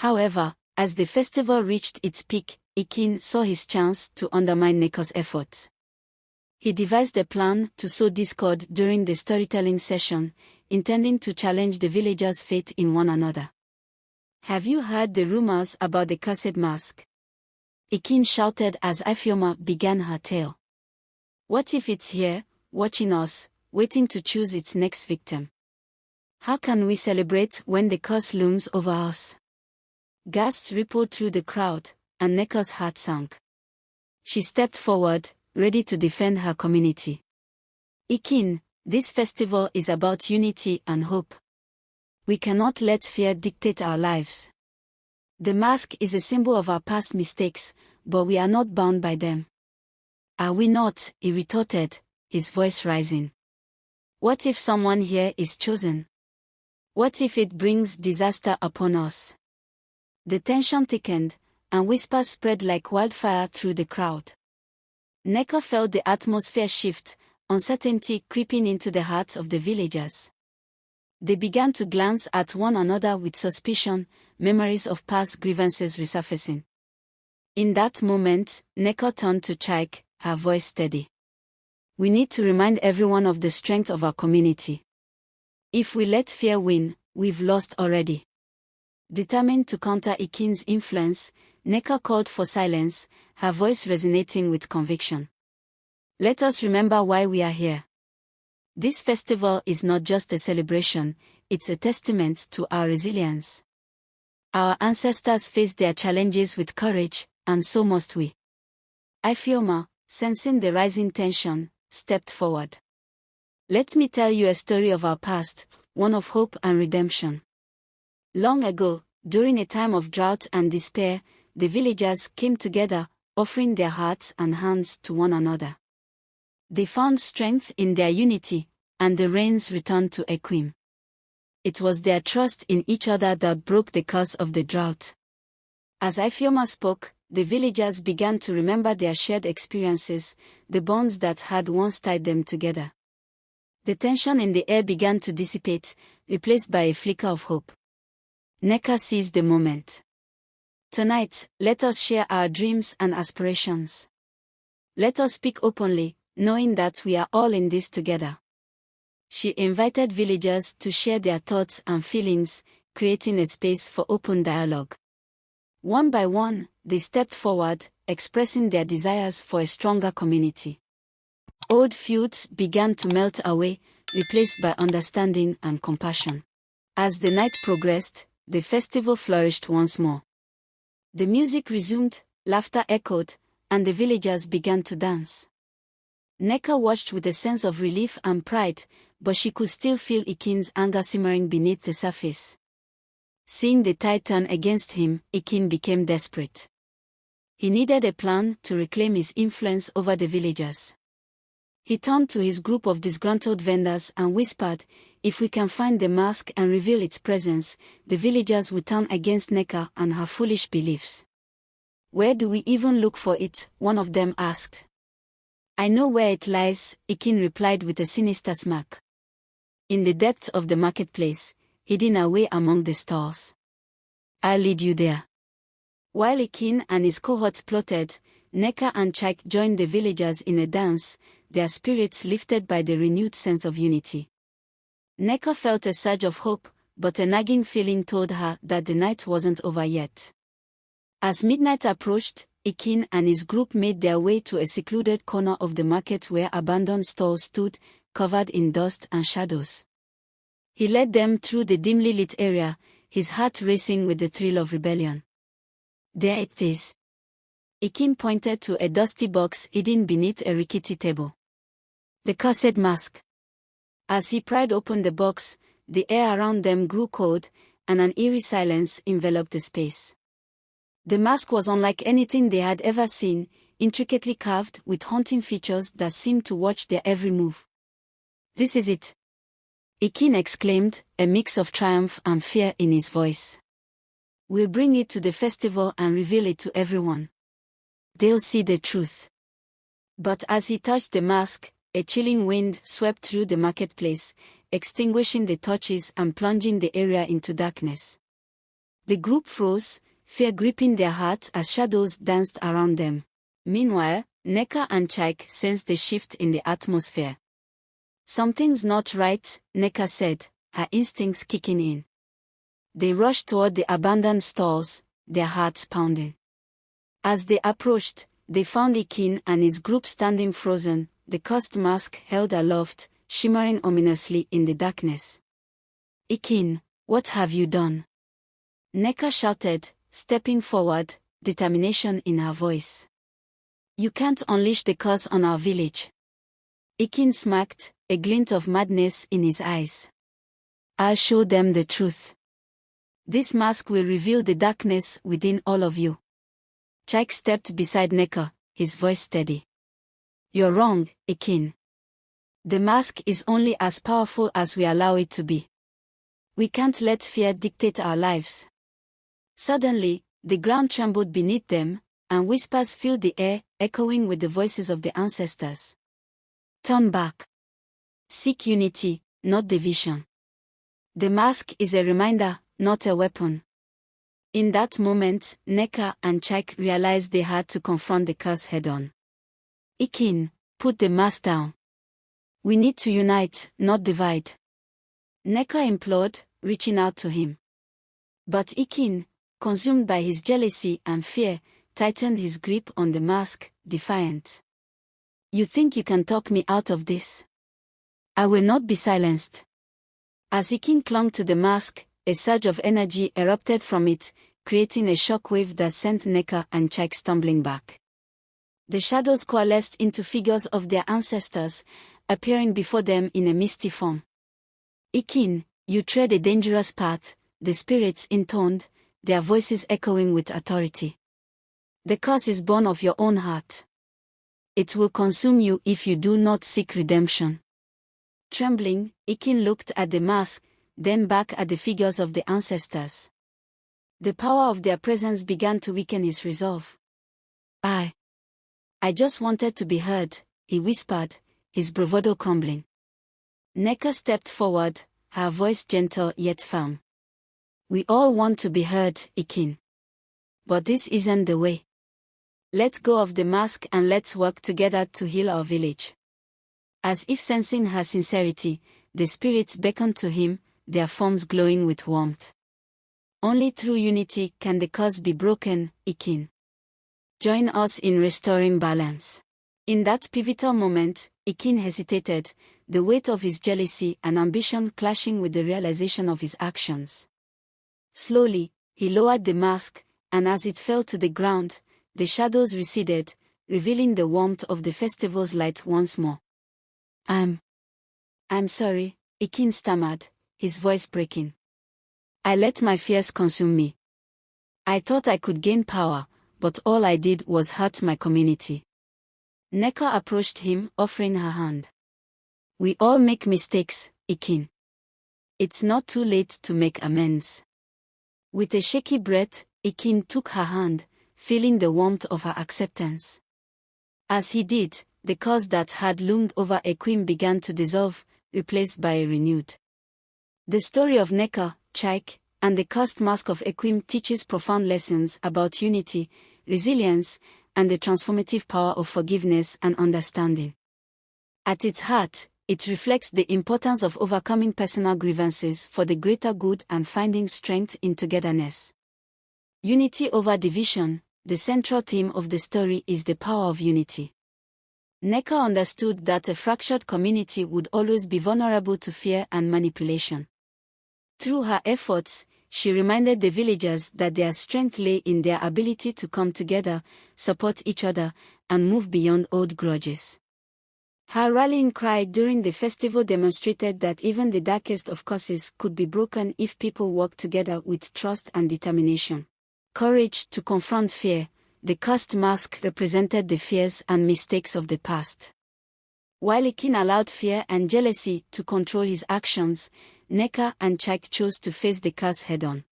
However, as the festival reached its peak, Ekene saw his chance to undermine Nneka's efforts. He devised a plan to sow discord during the storytelling session, intending to challenge the villagers' faith in one another. "Have you heard the rumors about the cursed mask?" Ekene shouted as Ifeoma began her tale. "What if it's here, watching us, waiting to choose its next victim? How can we celebrate when the curse looms over us?" Gasps rippled through the crowd, and Nneka's heart sank. She stepped forward, ready to defend her community. "Ekene, this festival is about unity and hope. We cannot let fear dictate our lives. The mask is a symbol of our past mistakes, but we are not bound by them." "Are we not?" he retorted, his voice rising. "What if someone here is chosen? What if it brings disaster upon us?" The tension thickened, and whispers spread like wildfire through the crowd. Nneka felt the atmosphere shift, uncertainty creeping into the hearts of the villagers. They began to glance at one another with suspicion, memories of past grievances resurfacing. In that moment, Nneka turned to Chike, her voice steady. "We need to remind everyone of the strength of our community. If we let fear win, we've lost already." Determined to counter Ekene's influence, Nneka called for silence, her voice resonating with conviction. "Let us remember why we are here. This festival is not just a celebration, it's a testament to our resilience. Our ancestors faced their challenges with courage, and so must we." Ifeoma, sensing the rising tension, stepped forward. "Let me tell you a story of our past, one of hope and redemption. Long ago, during a time of drought and despair, the villagers came together, offering their hearts and hands to one another. They found strength in their unity, and the rains returned to Ekwueme. It was their trust in each other that broke the curse of the drought." As Ifeoma spoke, the villagers began to remember their shared experiences, the bonds that had once tied them together. The tension in the air began to dissipate, replaced by a flicker of hope. Nneka seized the moment. "Tonight, let us share our dreams and aspirations. Let us speak openly, knowing that we are all in this together." She invited villagers to share their thoughts and feelings, creating a space for open dialogue. One by one, they stepped forward, expressing their desires for a stronger community. Old feuds began to melt away, replaced by understanding and compassion. As the night progressed, the festival flourished once more. The music resumed, laughter echoed, and the villagers began to dance. Nneka watched with a sense of relief and pride, but she could still feel Ekene's anger simmering beneath the surface. Seeing the tide turn against him, Ekene became desperate. He needed a plan to reclaim his influence over the villagers. He turned to his group of disgruntled vendors and whispered, "If we can find the mask and reveal its presence, the villagers will turn against Nneka and her foolish beliefs." "Where do we even look for it?" one of them asked. "I know where it lies," Ekene replied with a sinister smirk. "In the depths of the marketplace, hidden away among the stalls. I'll lead you there." While Ekene and his cohorts plotted, Nneka and Chike joined the villagers in a dance, their spirits lifted by the renewed sense of unity. Nneka felt a surge of hope, but a nagging feeling told her that the night wasn't over yet. As midnight approached, Ekene and his group made their way to a secluded corner of the market where abandoned stalls stood, covered in dust and shadows. He led them through the dimly lit area, his heart racing with the thrill of rebellion. "There it is." Ekene pointed to a dusty box hidden beneath a rickety table. "The cursed mask." As he pried open the box, the air around them grew cold, and an eerie silence enveloped the space. The mask was unlike anything they had ever seen, intricately carved with haunting features that seemed to watch their every move. "This is it," Ekene exclaimed, a mix of triumph and fear in his voice. "We'll bring it to the festival and reveal it to everyone. They'll see the truth." But as he touched the mask, a chilling wind swept through the marketplace, extinguishing the torches and plunging the area into darkness. The group froze, fear gripping their hearts as shadows danced around them. Meanwhile, Nneka and Chike sensed a shift in the atmosphere. "Something's not right," Nneka said, her instincts kicking in. They rushed toward the abandoned stalls, their hearts pounding. As they approached, they found Ekene and his group standing frozen, the cursed mask held aloft, shimmering ominously in the darkness. "Ekene, what have you done?" Nneka shouted, stepping forward, determination in her voice. "You can't unleash the curse on our village." Ekene smirked, a glint of madness in his eyes. "I'll show them the truth. This mask will reveal the darkness within all of you." Chike stepped beside Nneka, his voice steady. "You're wrong, Ekene. The mask is only as powerful as we allow it to be. We can't let fear dictate our lives." Suddenly, the ground trembled beneath them, and whispers filled the air, echoing with the voices of the ancestors. "Turn back. Seek unity, not division. The mask is a reminder, not a weapon." In that moment, Nneka and Chike realized they had to confront the curse head-on. "Ekene, put the mask down. We need to unite, not divide," Nneka implored, reaching out to him. But Ekene, consumed by his jealousy and fear, tightened his grip on the mask, defiant. "You think you can talk me out of this? I will not be silenced." As Ekene clung to the mask, a surge of energy erupted from it, creating a shockwave that sent Nneka and Chike stumbling back. The shadows coalesced into figures of their ancestors, appearing before them in a misty form. "Ekene, you tread a dangerous path," the spirits intoned, their voices echoing with authority. "The curse is born of your own heart. It will consume you if you do not seek redemption." Trembling, Ekene looked at the mask, then back at the figures of the ancestors. The power of their presence began to weaken his resolve. I just wanted to be heard," he whispered, his bravado crumbling. Nneka stepped forward, her voice gentle yet firm. "We all want to be heard, Ekene. But this isn't the way. Let go of the mask and let's work together to heal our village." As if sensing her sincerity, the spirits beckoned to him, their forms glowing with warmth. "Only through unity can the curse be broken, Ekene. Join us in restoring balance." In that pivotal moment, Ekene hesitated, the weight of his jealousy and ambition clashing with the realization of his actions. Slowly, he lowered the mask, and as it fell to the ground, the shadows receded, revealing the warmth of the festival's light once more. I'm sorry," Ekene stammered, his voice breaking. "I let my fears consume me. I thought I could gain power, but all I did was hurt my community." Nneka approached him, offering her hand. "We all make mistakes, Ekene. It's not too late to make amends." With a shaky breath, Ekene took her hand, feeling the warmth of her acceptance. As he did, the curse that had loomed over Ekwueme began to dissolve, replaced by a renewed. The story of Nneka, Chike, and the cursed mask of Ekwueme teaches profound lessons about unity, resilience, and the transformative power of forgiveness and understanding. At its heart, it reflects the importance of overcoming personal grievances for the greater good and finding strength in togetherness. Unity over division, the central theme of the story is the power of unity. Nneka understood that a fractured community would always be vulnerable to fear and manipulation. Through her efforts, she reminded the villagers that their strength lay in their ability to come together, support each other, and move beyond old grudges. Her rallying cry during the festival demonstrated that even the darkest of curses could be broken if people worked together with trust and determination. Courage to confront fear. The cursed mask represented the fears and mistakes of the past. While Ekene allowed fear and jealousy to control his actions, Nneka and Chike chose to face the curse head-on.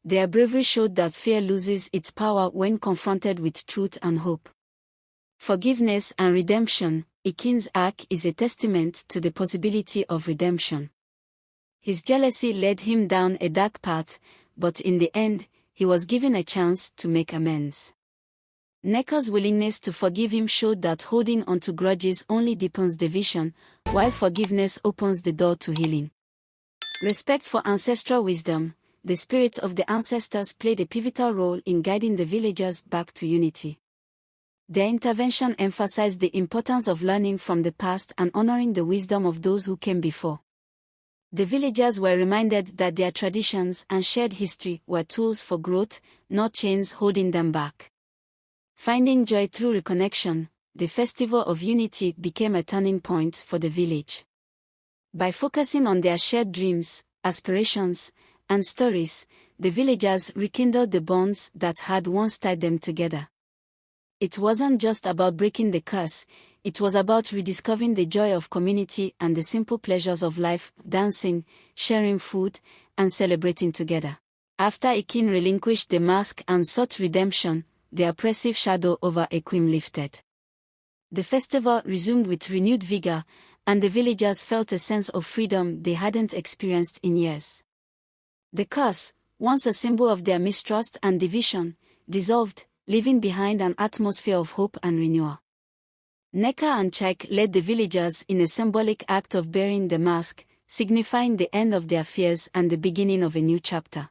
Their bravery showed that fear loses its power when confronted with truth and hope. Forgiveness and redemption. Ekene's arc is a testament to the possibility of redemption. His jealousy led him down a dark path, but in the end, he was given a chance to make amends. Nneka's willingness to forgive him showed that holding onto grudges only deepens division, while forgiveness opens the door to healing. Respect for ancestral wisdom. The spirits of the ancestors played a pivotal role in guiding the villagers back to unity. Their intervention emphasized the importance of learning from the past and honoring the wisdom of those who came before. The villagers were reminded that their traditions and shared history were tools for growth, not chains holding them back. Finding joy through reconnection, the Festival of Unity became a turning point for the village. By focusing on their shared dreams, aspirations, and stories, the villagers rekindled the bonds that had once tied them together. It wasn't just about breaking the curse, it was about rediscovering the joy of community and the simple pleasures of life, dancing, sharing food, and celebrating together. After Ekene relinquished the mask and sought redemption, the oppressive shadow over Ekwueme lifted. The festival resumed with renewed vigor, and the villagers felt a sense of freedom they hadn't experienced in years. The curse, once a symbol of their mistrust and division, dissolved, leaving behind an atmosphere of hope and renewal. Nneka and Chike led the villagers in a symbolic act of burying the mask, signifying the end of their fears and the beginning of a new chapter.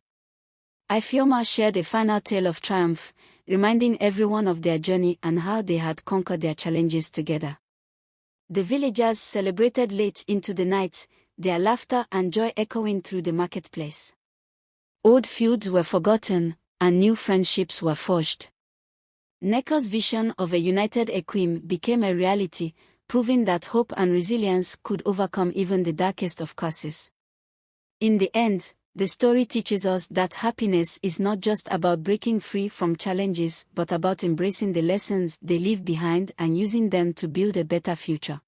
Ifeoma shared a final tale of triumph, reminding everyone of their journey and how they had conquered their challenges together. The villagers celebrated late into the night, their laughter and joy echoing through the marketplace. Old feuds were forgotten, and new friendships were forged. Nneka's vision of a united Ekwueme became a reality, proving that hope and resilience could overcome even the darkest of curses. In the end, the story teaches us that happiness is not just about breaking free from challenges but about embracing the lessons they leave behind and using them to build a better future.